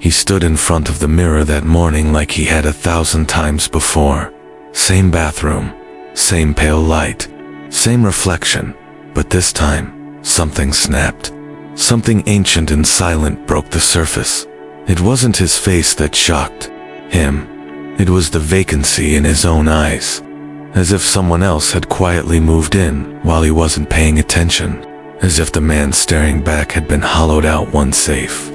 He stood in front of the mirror that morning like he had 1,000 times before. Same bathroom, same pale light, same reflection, but this time, something snapped. Something ancient and silent broke the surface. It wasn't his face that shocked him. It was the vacancy in his own eyes, as if someone else had quietly moved in while he wasn't paying attention, as if the man staring back had been hollowed out one safe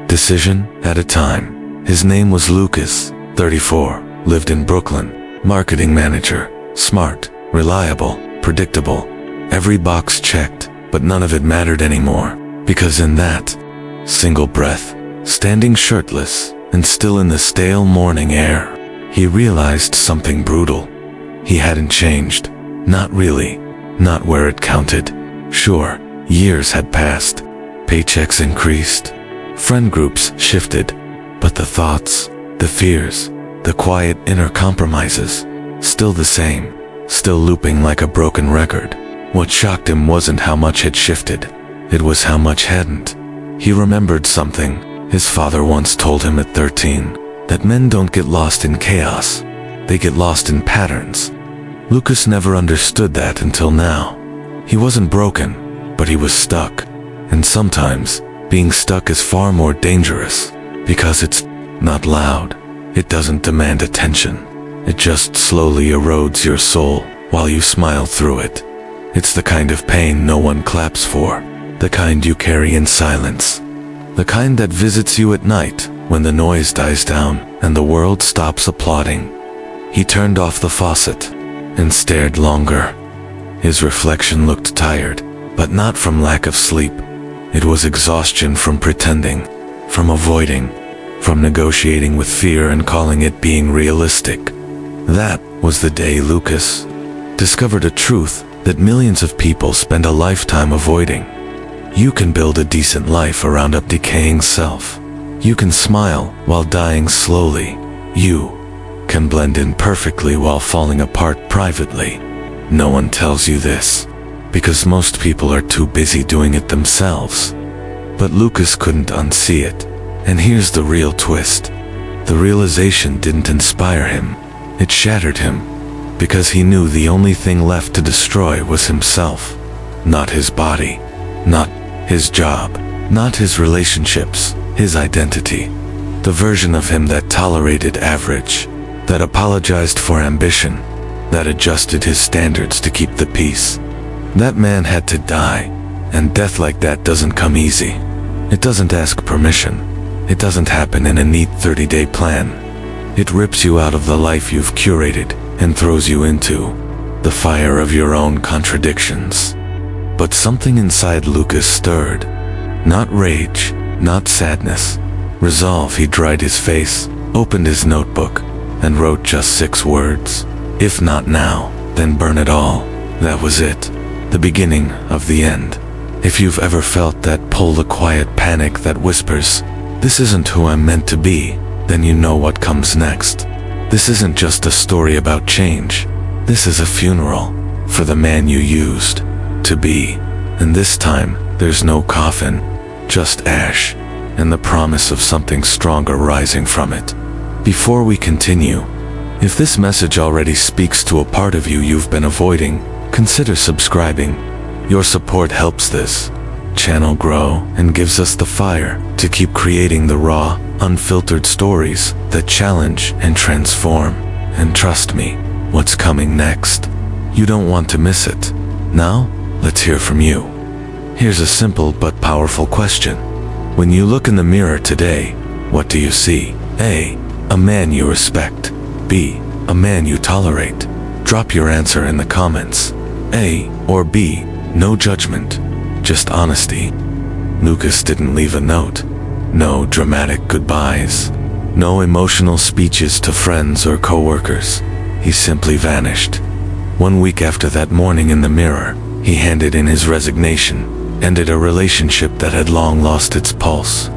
decision at a time. His name was Lucas, 34, lived in Brooklyn, marketing manager, smart, reliable, predictable. Every box checked, but none of it mattered anymore, because in that single breath, standing shirtless and still in the stale morning air, he realized something brutal. He hadn't changed. Not really. Not where it counted. Sure, years had passed. Paychecks increased. Friend groups shifted. But the thoughts, the fears, the quiet inner compromises, still the same. Still looping like a broken record. What shocked him wasn't how much had shifted. It was how much hadn't. He remembered something his father once told him at 13. That men don't get lost in chaos. They get lost in patterns. Lucas never understood that until now. He wasn't broken, but he was stuck. And sometimes, being stuck is far more dangerous, because it's not loud. It doesn't demand attention. It just slowly erodes your soul while you smile through it. It's the kind of pain no one claps for, the kind you carry in silence, the kind that visits you at night when the noise dies down and the world stops applauding. He turned off the faucet and stared longer. His reflection looked tired, but not from lack of sleep. It was exhaustion from pretending, from avoiding, from negotiating with fear and calling it being realistic. That was the day Lucas discovered a truth that millions of people spend a lifetime avoiding. You can build a decent life around a decaying self. You can smile while dying slowly. You can blend in perfectly while falling apart privately. No one tells you this, because most people are too busy doing it themselves. But Lucas couldn't unsee it. And here's the real twist. The realization didn't inspire him. It shattered him, because he knew the only thing left to destroy was himself. Not his body, not his job, not his relationships, his identity. The version of him that tolerated average, that apologized for ambition, that adjusted his standards to keep the peace. That man had to die, and death like that doesn't come easy. It doesn't ask permission. It doesn't happen in a neat 30-day plan. It rips you out of the life you've curated and throws you into the fire of your own contradictions. But something inside Lucas stirred. Not rage, not sadness. Resolve. He dried his face, opened his notebook, and wrote just 6 words. If not now, then burn it all. That was it. The beginning of the end. If you've ever felt that pull, the quiet panic that whispers, "This isn't who I'm meant to be," then you know what comes next. This isn't just a story about change. This is a funeral for the man you used to be. And this time, there's no coffin, just ash, and the promise of something stronger rising from it. Before we continue, if this message already speaks to a part of you you've been avoiding, consider subscribing. Your support helps this channel grow and gives us the fire to keep creating the raw, unfiltered stories that challenge and transform. And trust me, what's coming next, you don't want to miss it. Now, let's hear from you. Here's a simple but powerful question. When you look in the mirror today, what do you see? A man you respect. B, a man you tolerate. Drop your answer in the comments. A or B, no judgment, just honesty. Lucas didn't leave a note. No dramatic goodbyes. No emotional speeches to friends or coworkers. He simply vanished. 1 week after that morning in the mirror, he handed in his resignation, ended a relationship that had long lost its pulse,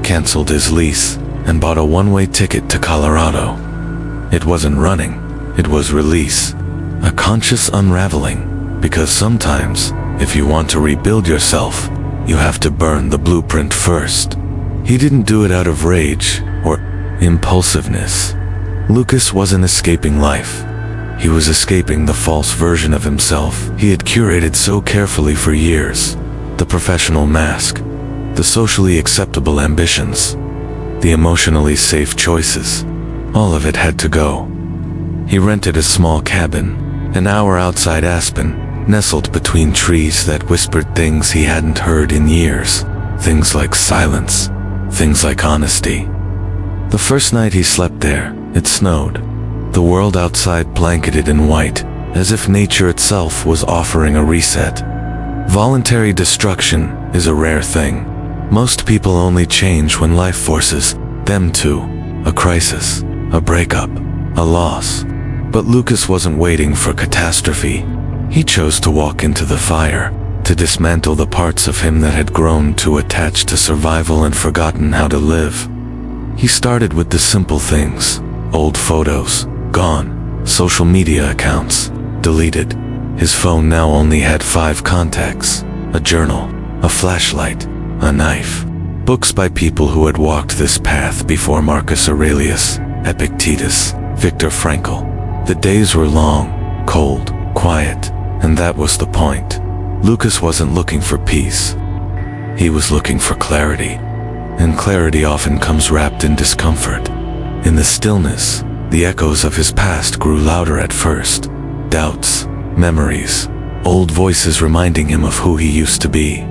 canceled his lease, and bought a one-way ticket to Colorado. It wasn't running, it was release, a conscious unraveling, because sometimes, if you want to rebuild yourself, you have to burn the blueprint first. He didn't do it out of rage or impulsiveness. Lucas wasn't escaping life. He was escaping the false version of himself he had curated so carefully for years. The professional mask, the socially acceptable ambitions, the emotionally safe choices. All of it had to go. He rented a small cabin, an hour outside Aspen, nestled between trees that whispered things he hadn't heard in years. Things like silence, things like honesty. The first night he slept there, it snowed. The world outside blanketed in white, as if nature itself was offering a reset. Voluntary destruction is a rare thing. Most people only change when life forces them to. A crisis, a breakup, a loss. But Lucas wasn't waiting for catastrophe. He chose to walk into the fire, to dismantle the parts of him that had grown too attached to survival and forgotten how to live. He started with the simple things. Old photos, gone. Social media accounts, deleted. His phone now only had 5 contacts: a journal, a flashlight, a knife. Books by people who had walked this path before: Marcus Aurelius, Epictetus, Viktor Frankl. The days were long, cold, quiet, and that was the point. Lucas wasn't looking for peace. He was looking for clarity. And clarity often comes wrapped in discomfort. In the stillness, the echoes of his past grew louder at first. Doubts, memories, old voices reminding him of who he used to be.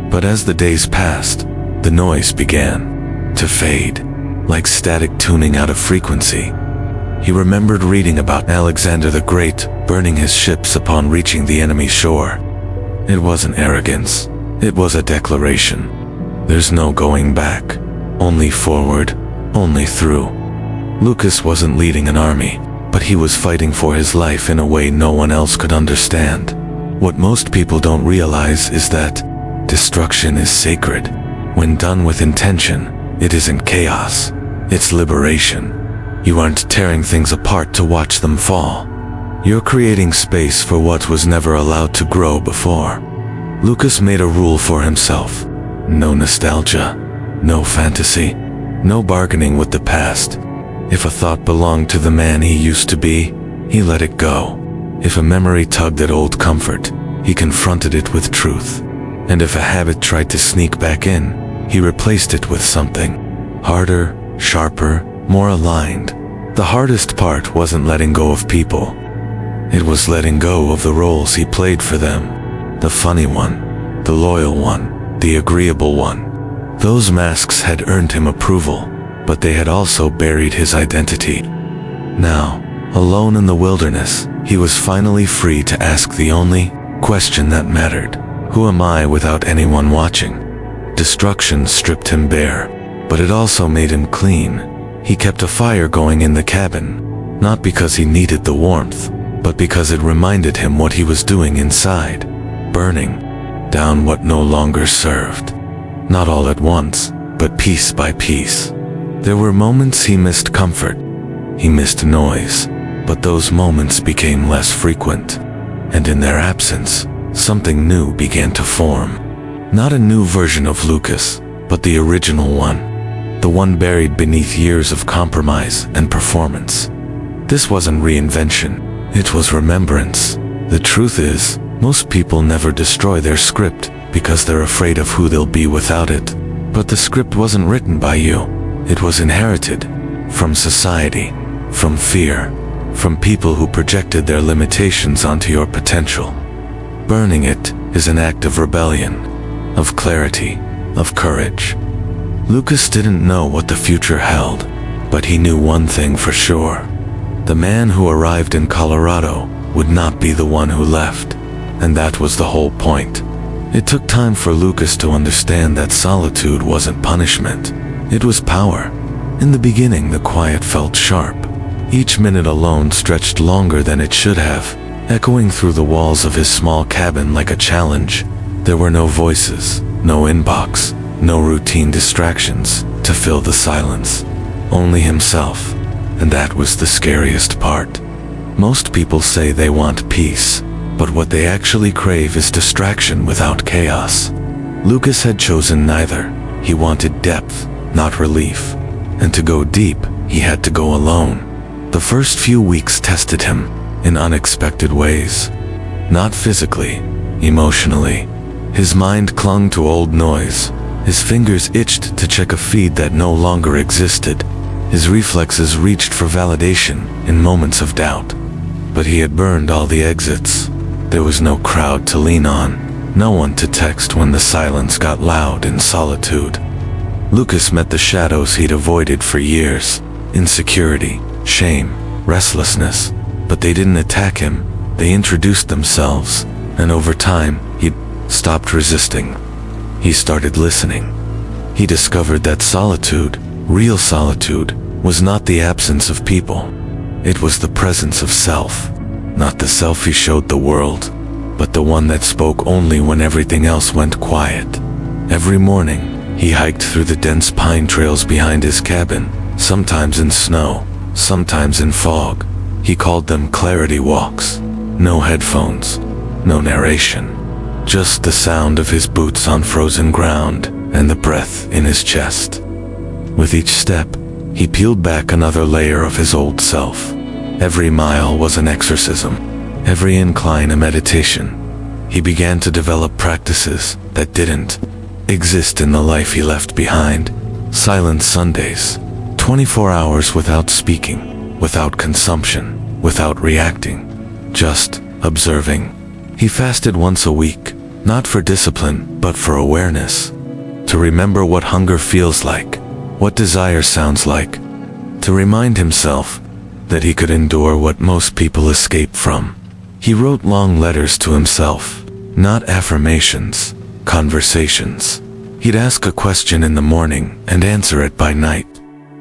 But as the days passed, the noise began to fade, like static tuning out of frequency. He remembered reading about Alexander the Great burning his ships upon reaching the enemy shore. It wasn't arrogance, it was a declaration. There's no going back, only forward, only through. Lucas wasn't leading an army, but he was fighting for his life in a way no one else could understand. What most people don't realize is that destruction is sacred. When done with intention, it isn't chaos, it's liberation. You aren't tearing things apart to watch them fall. You're creating space for what was never allowed to grow before. Lucas made a rule for himself. No nostalgia, no fantasy, no bargaining with the past. If a thought belonged to the man he used to be, he let it go. If a memory tugged at old comfort, he confronted it with truth. And if a habit tried to sneak back in, he replaced it with something harder, sharper, more aligned. The hardest part wasn't letting go of people. It was letting go of the roles he played for them. The funny one, the loyal one, the agreeable one. Those masks had earned him approval, but they had also buried his identity. Now, alone in the wilderness, he was finally free to ask the only question that mattered. Who am I without anyone watching? Destruction stripped him bare, but it also made him clean. He kept a fire going in the cabin, not because he needed the warmth, but because it reminded him what he was doing inside, burning down what no longer served. Not all at once, but piece by piece. There were moments he missed comfort, he missed noise, but those moments became less frequent, and in their absence, something new began to form. Not a new version of Lucas, but the original one. The one buried beneath years of compromise and performance. This wasn't reinvention, it was remembrance. The truth is, most people never destroy their script because they're afraid of who they'll be without it. But the script wasn't written by you. It was inherited from society, from fear, from people who projected their limitations onto your potential. Burning it is an act of rebellion, of clarity, of courage. Lucas didn't know what the future held, but he knew one thing for sure. The man who arrived in Colorado would not be the one who left, and that was the whole point. It took time for Lucas to understand that solitude wasn't punishment, it was power. In the beginning, the quiet felt sharp. Each minute alone stretched longer than it should have, echoing through the walls of his small cabin like a challenge. There were no voices, no inbox, no routine distractions to fill the silence. Only himself, and that was the scariest part. Most people say they want peace, but what they actually crave is distraction without chaos. Lucas had chosen neither. He wanted depth, not relief. And to go deep, he had to go alone. The first few weeks tested him in unexpected ways. Not physically, emotionally. His mind clung to old noise. His fingers itched to check a feed that no longer existed. His reflexes reached for validation in moments of doubt. But he had burned all the exits. There was no crowd to lean on, no one to text when the silence got loud in solitude. Lucas met the shadows he'd avoided for years. Insecurity, shame, restlessness. But they didn't attack him, they introduced themselves. And over time, he'd stopped resisting. He started listening. He discovered that solitude, real solitude, was not the absence of people. It was the presence of self. Not the self he showed the world, but the one that spoke only when everything else went quiet. Every morning, he hiked through the dense pine trails behind his cabin, sometimes in snow, sometimes in fog. He called them clarity walks. No headphones, no narration. Just the sound of his boots on frozen ground and the breath in his chest. With each step, he peeled back another layer of his old self. Every mile was an exorcism, every incline a meditation. He began to develop practices that didn't exist in the life he left behind. Silent Sundays, 24 hours without speaking, without consumption, without reacting, just observing. He fasted once a week, not for discipline, but for awareness. To remember what hunger feels like, what desire sounds like. To remind himself that he could endure what most people escape from. He wrote long letters to himself, not affirmations, conversations. He'd ask a question in the morning and answer it by night.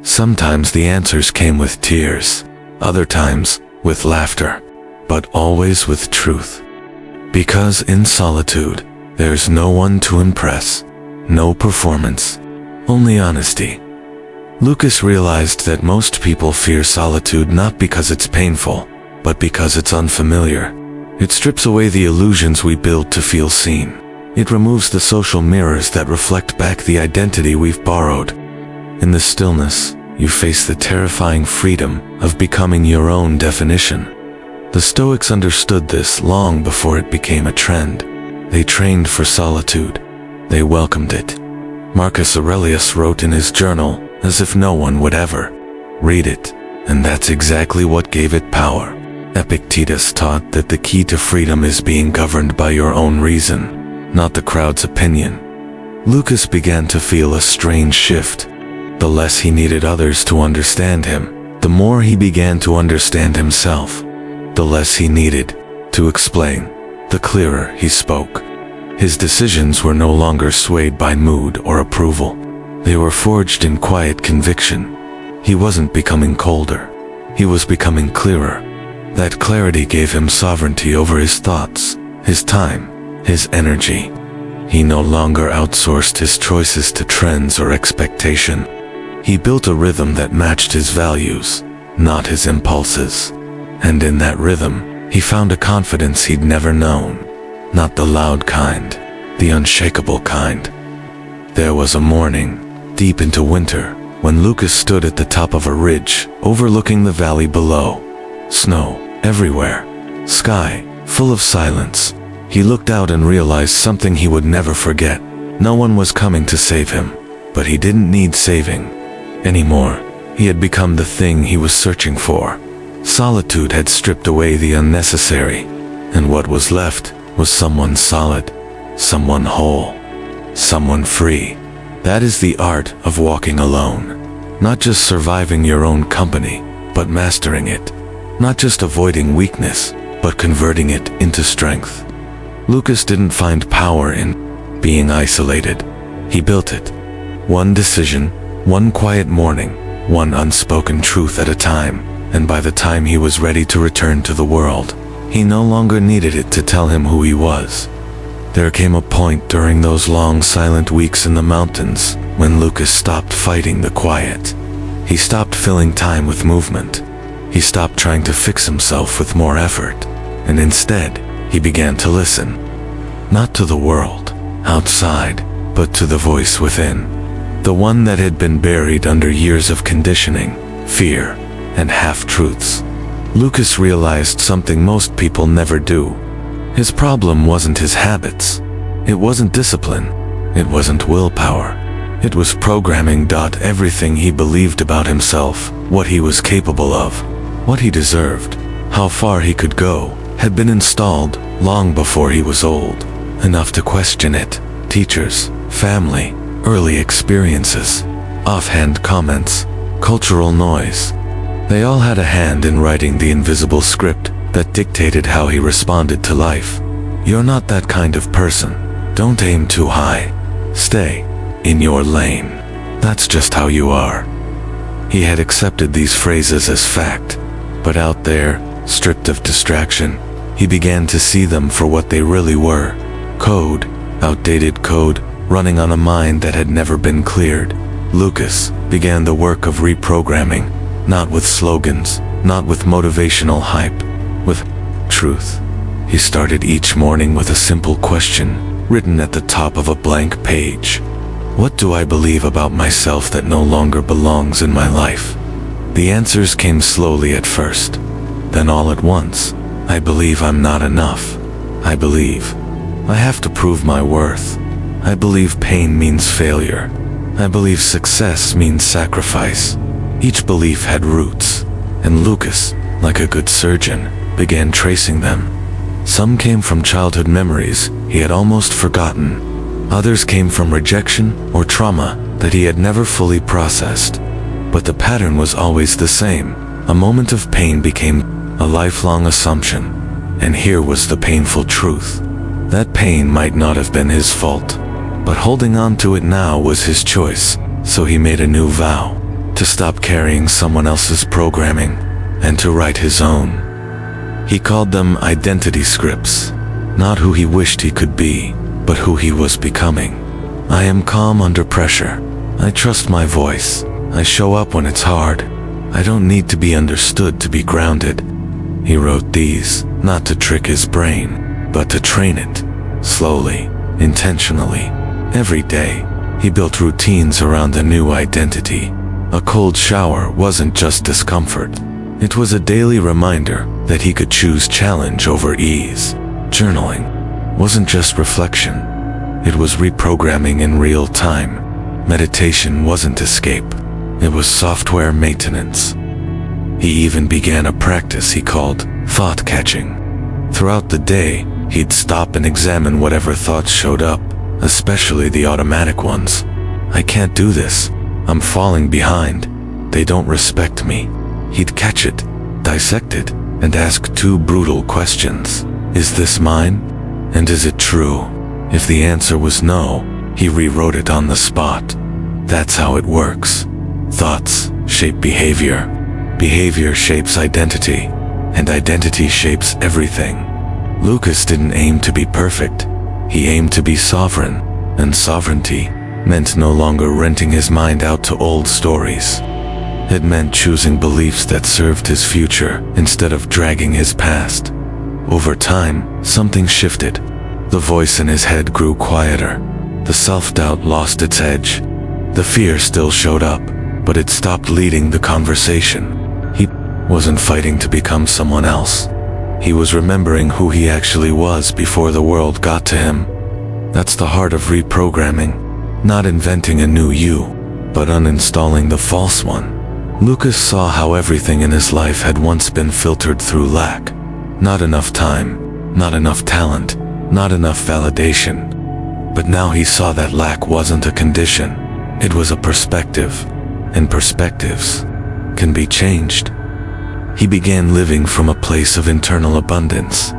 Sometimes the answers came with tears, other times with laughter, but always with truth. Because in solitude, there's no one to impress, no performance, only honesty. Lucas realized that most people fear solitude not because it's painful, but because it's unfamiliar. It strips away the illusions we build to feel seen. It removes the social mirrors that reflect back the identity we've borrowed. In the stillness, you face the terrifying freedom of becoming your own definition. The Stoics understood this long before it became a trend. They trained for solitude. They welcomed it. Marcus Aurelius wrote in his journal, as if no one would ever read it, and that's exactly what gave it power. Epictetus taught that the key to freedom is being governed by your own reason, not the crowd's opinion. Lucas began to feel a strange shift. The less he needed others to understand him, the more he began to understand himself. The less he needed to explain, the clearer he spoke. His decisions were no longer swayed by mood or approval. They were forged in quiet conviction. He wasn't becoming colder. He was becoming clearer. That clarity gave him sovereignty over his thoughts, his time, his energy. He no longer outsourced his choices to trends or expectation. He built a rhythm that matched his values, not his impulses. And in that rhythm, he found a confidence he'd never known. Not the loud kind, the unshakable kind. There was a morning, deep into winter, when Lucas stood at the top of a ridge, overlooking the valley below. Snow everywhere, sky full of silence. He looked out and realized something he would never forget. No one was coming to save him, but he didn't need saving anymore. He had become the thing he was searching for. Solitude had stripped away the unnecessary, and what was left was someone solid, someone whole, someone free. That is the art of walking alone. Not just surviving your own company, but mastering it. Not just avoiding weakness, but converting it into strength. Lucas didn't find power in being isolated. He built it. One decision, one quiet morning, one unspoken truth at a time. And by the time he was ready to return to the world, he no longer needed it to tell him who he was. There came a point during those long silent weeks in the mountains when Lucas stopped fighting the quiet. He stopped filling time with movement. He stopped trying to fix himself with more effort, and instead, he began to listen. Not to the world outside, but to the voice within. the one that had been buried under years of conditioning, fear, and half-truths. Lucas realized something most people never do. His problem wasn't his habits. It wasn't discipline. It wasn't willpower. It was programming. Everything he believed about himself, what he was capable of, what he deserved, how far he could go, had been installed long before he was old enough to question it. Teachers, family, early experiences, offhand comments, cultural noise. They all had a hand in writing the invisible script that dictated how he responded to life. You're not that kind of person. Don't aim too high. Stay in your lane. That's just how you are. He had accepted these phrases as fact, but out there, stripped of distraction, he began to see them for what they really were. Code, outdated code, running on a mind that had never been cleared. Lucas began the work of reprogramming, not with slogans, not with motivational hype, with truth. He started each morning with a simple question, written at the top of a blank page. What do I believe about myself that no longer belongs in my life? The answers came slowly at first, then all at once. I believe I'm not enough. I believe I have to prove my worth. I believe pain means failure. I believe success means sacrifice. Each belief had roots, and Lucas, like a good surgeon, began tracing them. Some came from childhood memories he had almost forgotten. Others came from rejection or trauma that he had never fully processed. But the pattern was always the same. A moment of pain became a lifelong assumption. And here was the painful truth. That pain might not have been his fault, but holding on to it now was his choice. So he made a new vow, to stop carrying someone else's programming and to write his own. He called them identity scripts, not who he wished he could be, but who he was becoming. I am calm under pressure. I trust my voice. I show up when it's hard. I don't need to be understood to be grounded. He wrote these, not to trick his brain, but to train it, slowly, intentionally. Every day, he built routines around a new identity. A cold shower wasn't just discomfort. It was a daily reminder that he could choose challenge over ease. Journaling wasn't just reflection. It was reprogramming in real time. Meditation wasn't escape. It was software maintenance. He even began a practice he called thought catching. Throughout the day, he'd stop and examine whatever thoughts showed up, especially the automatic ones. I can't do this. I'm falling behind. They don't respect me. He'd catch it, dissect it, and ask two brutal questions. Is this mine? And is it true? If the answer was no, he rewrote it on the spot. That's how it works. Thoughts shape behavior. Behavior shapes identity. And identity shapes everything. Lucas didn't aim to be perfect. He aimed to be sovereign. And sovereignty meant no longer renting his mind out to old stories. It meant choosing beliefs that served his future instead of dragging his past. Over time, something shifted. The voice in his head grew quieter. The self-doubt lost its edge. The fear still showed up, but it stopped leading the conversation. He wasn't fighting to become someone else. He was remembering who he actually was before the world got to him. That's the heart of reprogramming. Not inventing a new you, but uninstalling the false one. Lucas saw how everything in his life had once been filtered through lack. Not enough time, not enough talent, not enough validation. But now he saw that lack wasn't a condition. It was a perspective, and perspectives can be changed. He began living from a place of internal abundance,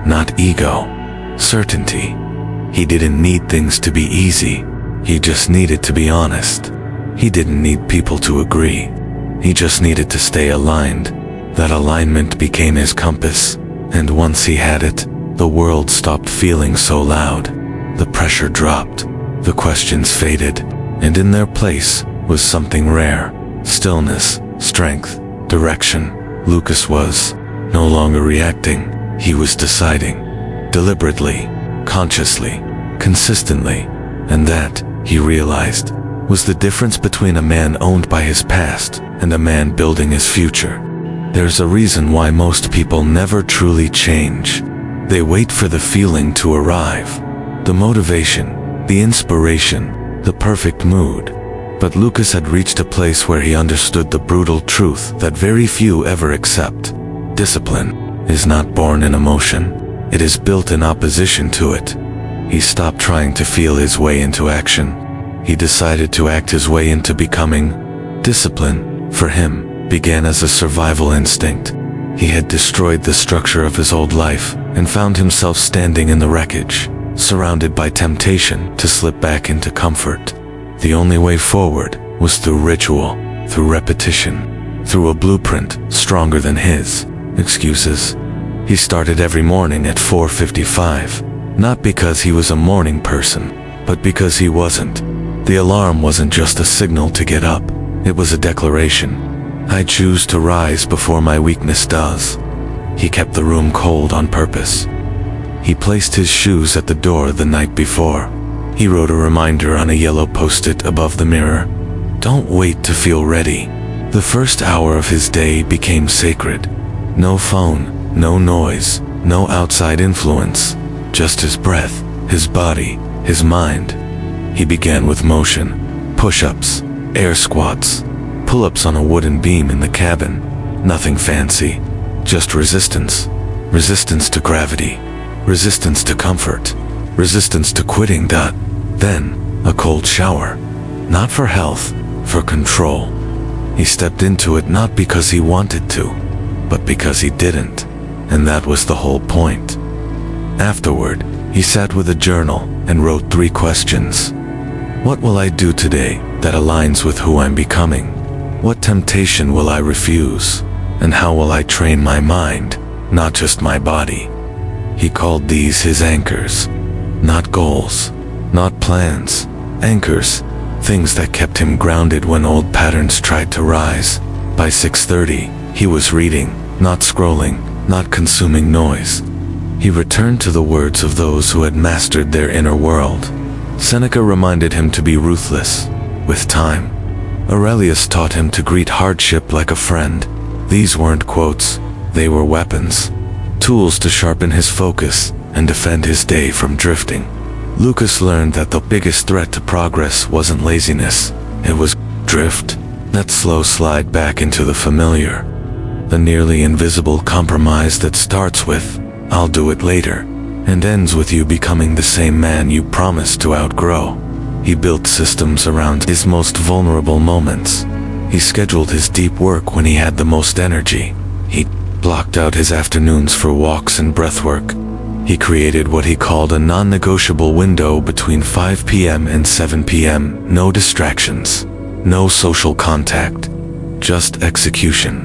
not ego, certainty. He didn't need things to be easy. He just needed to be honest. He didn't need people to agree. He just needed to stay aligned. That alignment became his compass, and once he had it, the world stopped feeling so loud. The pressure dropped, the questions faded, and in their place was something rare. Stillness, strength, direction. Lucas was no longer reacting. He was deciding. Deliberately, consciously, consistently. And that, he realized, was the difference between a man owned by his past and a man building his future. There's a reason why most people never truly change. They wait for the feeling to arrive, the motivation, the inspiration, the perfect mood. But Lucas had reached a place where he understood the brutal truth that very few ever accept. Discipline is not born in emotion. It is built in opposition to it. He stopped trying to feel his way into action. He decided to act his way into becoming. Discipline, for him, began as a survival instinct. He had destroyed the structure of his old life and found himself standing in the wreckage, surrounded by temptation to slip back into comfort. The only way forward was through ritual, through repetition, through a blueprint stronger than his excuses. He started every morning at 4:55, not because he was a morning person, but because he wasn't. The alarm wasn't just a signal to get up, it was a declaration. I choose to rise before my weakness does. He kept the room cold on purpose. He placed his shoes at the door the night before. He wrote a reminder on a yellow post-it above the mirror. Don't wait to feel ready. The first hour of his day became sacred. No phone, no noise, no outside influence, just his breath, his body, his mind. He began with motion, push-ups, air squats, pull-ups on a wooden beam in the cabin. Nothing fancy, just resistance. Resistance to gravity, resistance to comfort, resistance to quitting. Then, a cold shower. Not for health, for control. He stepped into it not because he wanted to, but because he didn't. And that was the whole point. Afterward, he sat with a journal and wrote 3 questions. What will I do today that aligns with who I'm becoming? What temptation will I refuse? And how will I train my mind, not just my body? He called these his anchors. Not goals, not plans. Anchors, things that kept him grounded when old patterns tried to rise. By 6:30, he was reading, not scrolling, not consuming noise. He returned to the words of those who had mastered their inner world. Seneca reminded him to be ruthless with time. Aurelius taught him to greet hardship like a friend. These weren't quotes, they were weapons. Tools to sharpen his focus and defend his day from drifting. Lucas learned that the biggest threat to progress wasn't laziness, it was drift. That slow slide back into the familiar. The nearly invisible compromise that starts with, I'll do it later, and ends with you becoming the same man you promised to outgrow. He built systems around his most vulnerable moments. He scheduled his deep work when he had the most energy. He blocked out his afternoons for walks and breathwork. He created what he called a non-negotiable window between 5 p.m. and 7 p.m. No distractions, no social contact, just execution.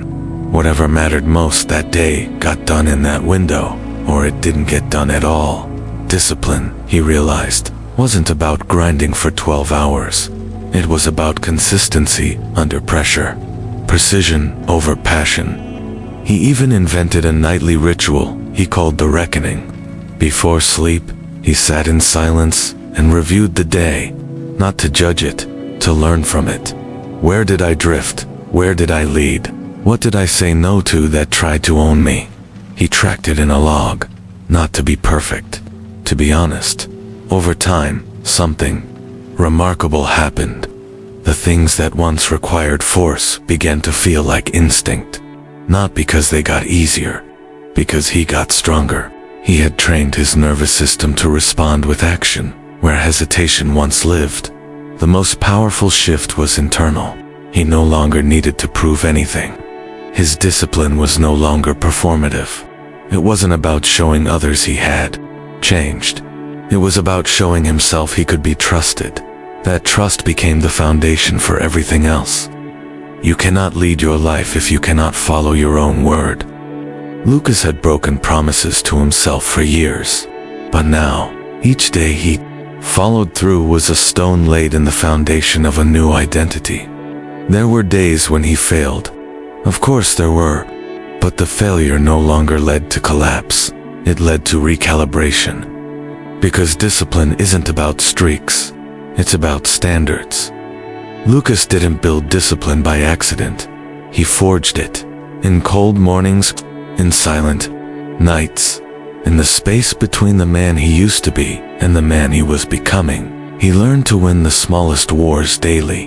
Whatever mattered most that day got done in that window, or it didn't get done at all. Discipline, he realized, wasn't about grinding for 12 hours. It was about consistency under pressure, precision over passion. He even invented a nightly ritual he called the reckoning. Before sleep, he sat in silence and reviewed the day, not to judge it, to learn from it. Where did I drift? Where did I lead? What did I say no to that tried to own me? He tracked it in a log, not to be perfect, to be honest. Over time, something remarkable happened. The things that once required force began to feel like instinct, not because they got easier, because he got stronger. He had trained his nervous system to respond with action, where hesitation once lived. The most powerful shift was internal. He no longer needed to prove anything. His discipline was no longer performative. It wasn't about showing others he had changed. It was about showing himself he could be trusted. That trust became the foundation for everything else. You cannot lead your life if you cannot follow your own word. Lucas had broken promises to himself for years, but now, each day he followed through was a stone laid in the foundation of a new identity. There were days when he failed. Of course there were, but the failure no longer led to collapse. It led to recalibration. Because discipline isn't about streaks, it's about standards. Lucas didn't build discipline by accident. He forged it. In cold mornings, in silent nights, in the space between the man he used to be and the man he was becoming. He learned to win the smallest wars daily.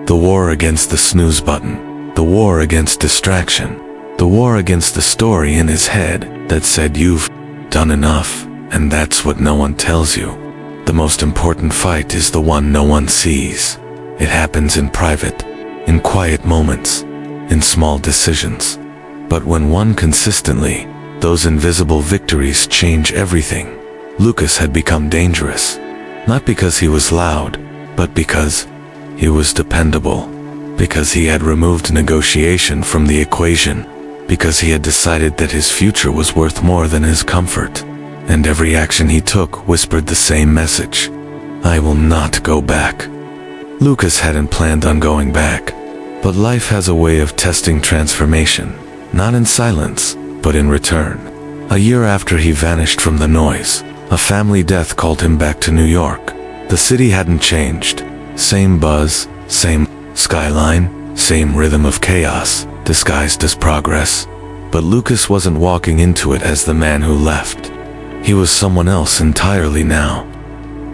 The war against the snooze button. The war against distraction. The war against the story in his head that said you've done enough, and that's what no one tells you. The most important fight is the one no one sees. It happens in private, in quiet moments, in small decisions. But when won consistently, those invisible victories change everything. Lucas had become dangerous, not because he was loud, but because he was dependable, because he had removed negotiation from the equation, because he had decided that his future was worth more than his comfort. And every action he took whispered the same message: I will not go back. Lucas hadn't planned on going back, but life has a way of testing transformation, not in silence, but in return. A year after he vanished from the noise, a family death called him back to New York. The city hadn't changed. Same buzz, same skyline, same rhythm of chaos, disguised as progress. But Lucas wasn't walking into it as the man who left. He was someone else entirely now.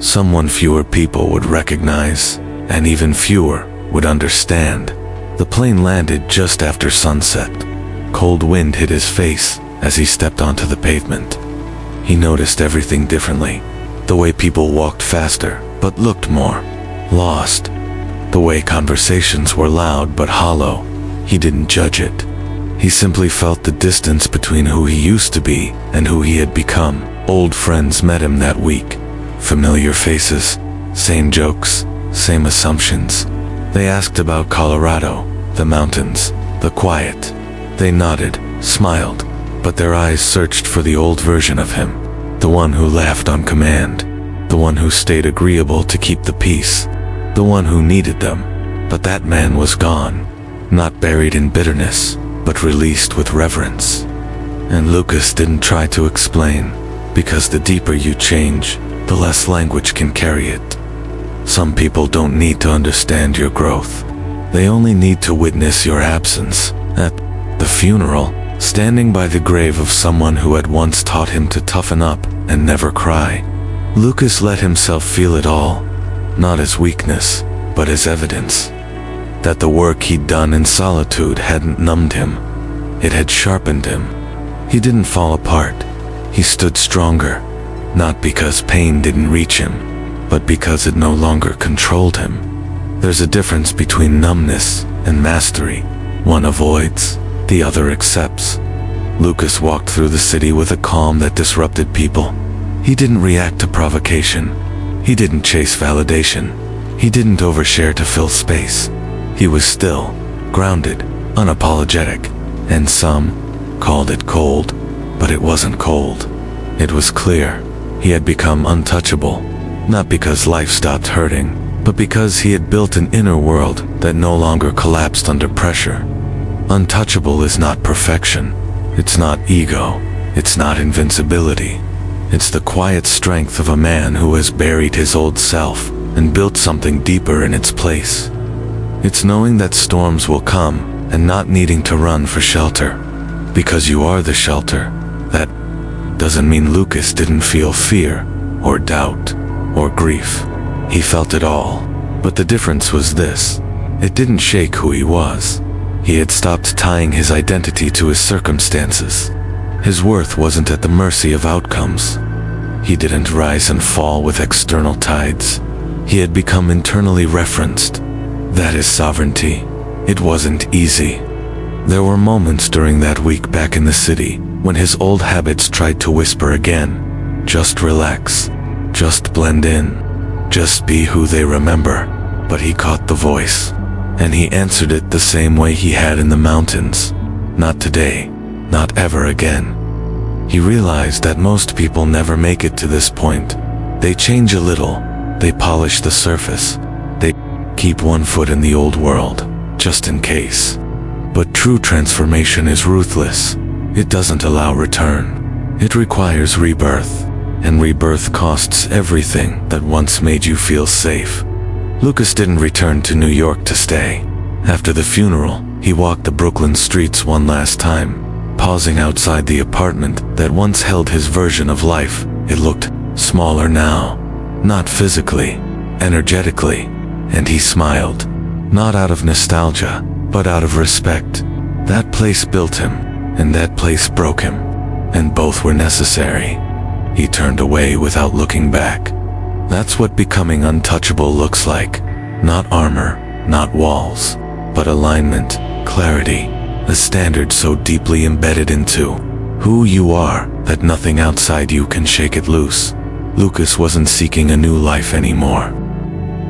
Someone fewer people would recognize, and even fewer would understand. The plane landed just after sunset. Cold wind hit his face as he stepped onto the pavement. He noticed everything differently. The way people walked faster, but looked more lost. The way conversations were loud but hollow. He didn't judge it. He simply felt the distance between who he used to be and who he had become. Old friends met him that week. Familiar faces, same jokes, same assumptions. They asked about Colorado, the mountains, the quiet. They nodded, smiled, but their eyes searched for the old version of him, the one who laughed on command, the one who stayed agreeable to keep the peace, the one who needed them. But that man was gone, not buried in bitterness, but released with reverence. And Lucas didn't try to explain, because the deeper you change, the less language can carry it. Some people don't need to understand your growth. They only need to witness your absence. At the funeral, standing by the grave of someone who had once taught him to toughen up and never cry, Lucas let himself feel it all, not as weakness, but as evidence. That the work he'd done in solitude hadn't numbed him. It had sharpened him. He didn't fall apart. He stood stronger, not because pain didn't reach him, but because it no longer controlled him. There's a difference between numbness and mastery. One avoids, the other accepts. Lucas walked through the city with a calm that disrupted people. He didn't react to provocation. He didn't chase validation. He didn't overshare to fill space. He was still, grounded, unapologetic, and some called it cold, but it wasn't cold. It was clear. He had become untouchable, not because life stopped hurting, but because he had built an inner world that no longer collapsed under pressure. Untouchable is not perfection. It's not ego. It's not invincibility. It's the quiet strength of a man who has buried his old self and built something deeper in its place. It's knowing that storms will come and not needing to run for shelter. Because you are the shelter. That doesn't mean Lucas didn't feel fear, or doubt, or grief. He felt it all. But the difference was this: it didn't shake who he was. He had stopped tying his identity to his circumstances. His worth wasn't at the mercy of outcomes. He didn't rise and fall with external tides. He had become internally referenced. That is sovereignty. It wasn't easy. There were moments during that week back in the city when his old habits tried to whisper again. Just relax. Just blend in. Just be who they remember. But he caught the voice. And he answered it the same way he had in the mountains. Not today. Not ever again. He realized that most people never make it to this point. They change a little. They polish the surface. They keep one foot in the old world, just in case. But true transformation is ruthless. It doesn't allow return. It requires rebirth. And rebirth costs everything that once made you feel safe. Lucas didn't return to New York to stay. After the funeral, he walked the Brooklyn streets one last time, pausing outside the apartment that once held his version of life. It looked smaller now, not physically, energetically, and he smiled, not out of nostalgia, but out of respect. That place built him, and that place broke him, and both were necessary. He turned away without looking back. That's what becoming untouchable looks like. Not armor, not walls, but alignment, clarity, a standard so deeply embedded into who you are that nothing outside you can shake it loose. Lucas wasn't seeking a new life anymore.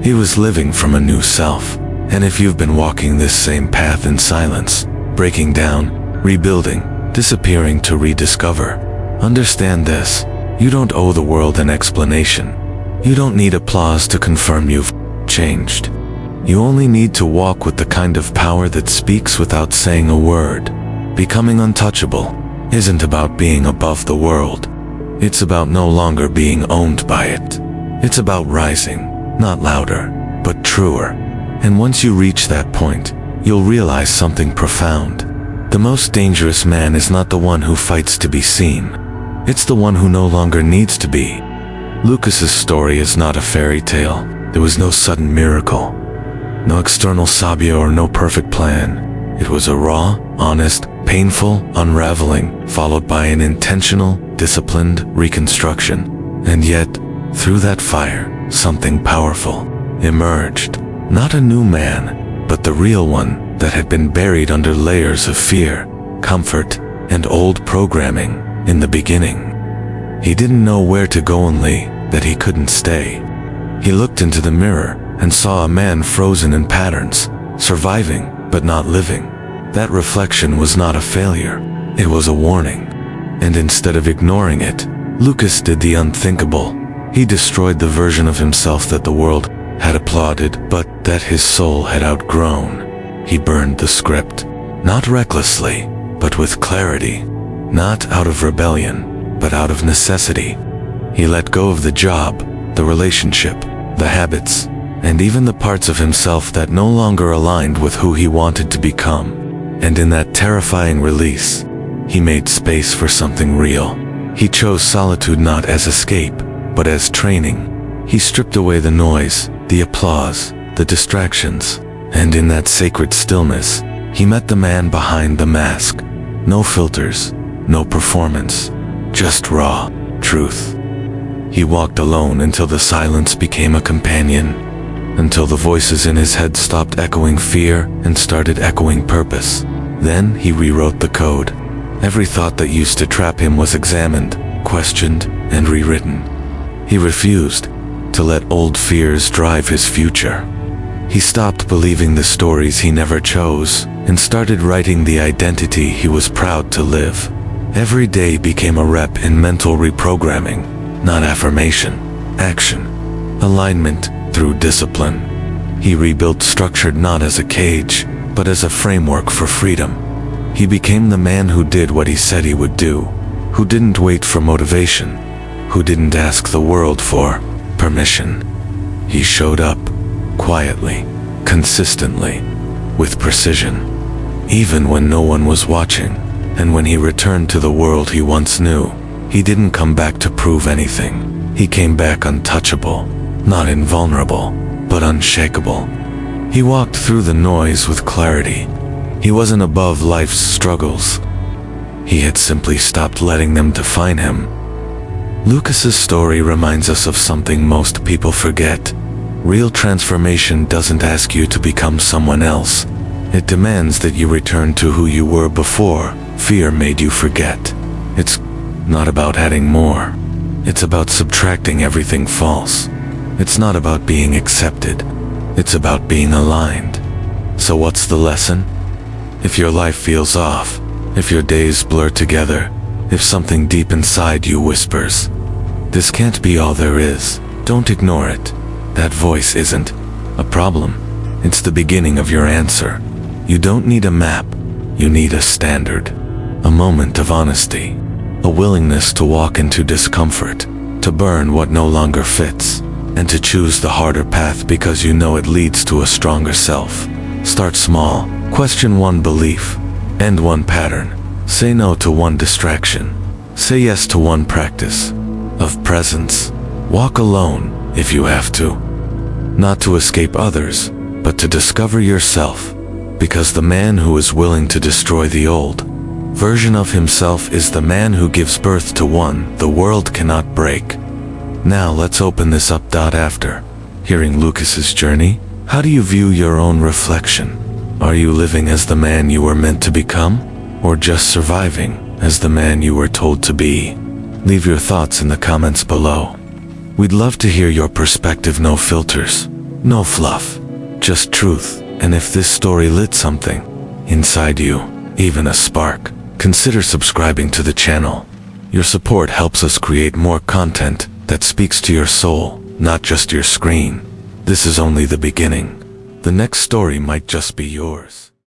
He was living from a new self. And if you've been walking this same path in silence, breaking down, rebuilding, disappearing to rediscover, understand this: you don't owe the world an explanation. You don't need applause to confirm you've changed. You only need to walk with the kind of power that speaks without saying a word. Becoming untouchable isn't about being above the world. It's about no longer being owned by it. It's about rising, not louder, but truer. And once you reach that point, you'll realize something profound. The most dangerous man is not the one who fights to be seen. It's the one who no longer needs to be. Lucas's story is not a fairy tale. There was no sudden miracle, no external savior or no perfect plan. It was a raw, honest, painful unraveling, followed by an intentional, disciplined reconstruction. And yet, through that fire, something powerful emerged. Not a new man, but the real one that had been buried under layers of fear, comfort, and old programming in the beginning. He didn't know where to go, only that he couldn't stay. He looked into the mirror and saw a man frozen in patterns, surviving but not living. That reflection was not a failure, it was a warning. And instead of ignoring it, Lucas did the unthinkable. He destroyed the version of himself that the world had applauded, but that his soul had outgrown. He burned the script, not recklessly, but with clarity. Not out of rebellion, but out of necessity. He let go of the job, the relationship, the habits, and even the parts of himself that no longer aligned with who he wanted to become. And in that terrifying release, he made space for something real. He chose solitude not as escape, but as training. He stripped away the noise, the applause, the distractions, and in that sacred stillness, he met the man behind the mask. No filters, no performance, just raw truth. He walked alone until the silence became a companion, until the voices in his head stopped echoing fear and started echoing purpose. Then he rewrote the code. Every thought that used to trap him was examined, questioned, and rewritten. He refused to let old fears drive his future. He stopped believing the stories he never chose and started writing the identity he was proud to live. Every day became a rep in mental reprogramming, not affirmation, action, alignment through discipline. He rebuilt structure not as a cage, but as a framework for freedom. He became the man who did what he said he would do, who didn't wait for motivation, who didn't ask the world for permission. He showed up, quietly, consistently, with precision, even when no one was watching. And when he returned to the world he once knew, he didn't come back to prove anything. He came back untouchable, not invulnerable, but unshakable. He walked through the noise with clarity. He wasn't above life's struggles. He had simply stopped letting them define him. Lucas's story reminds us of something most people forget. Real transformation doesn't ask you to become someone else. It demands that you return to who you were before fear made you forget. It's not about adding more. It's about subtracting everything false. It's not about being accepted. It's about being aligned. So what's the lesson? If your life feels off, if your days blur together, if something deep inside you whispers, "This can't be all there is," don't ignore it. That voice isn't a problem. It's the beginning of your answer. You don't need a map. You need a standard. A moment of honesty. A willingness to walk into discomfort. To burn what no longer fits. and to choose the harder path because you know it leads to a stronger self. Start small. Question one belief. End one pattern. Say no to one distraction. Say yes to one practice of presence. Walk alone if you have to. Not to escape others, but to discover yourself. Because the man who is willing to destroy the old version of himself is the man who gives birth to one the world cannot break. Now let's open this up. After hearing Lucas's journey, how do you view your own reflection? Are you living as the man you were meant to become? Or just surviving as the man you were told to be? Leave your thoughts in the comments below. We'd love to hear your perspective. No filters, no fluff, just truth. And if this story lit something inside you, even a spark, consider subscribing to the channel. Your support helps us create more content that speaks to your soul, not just your screen. This is only the beginning. The next story might just be yours.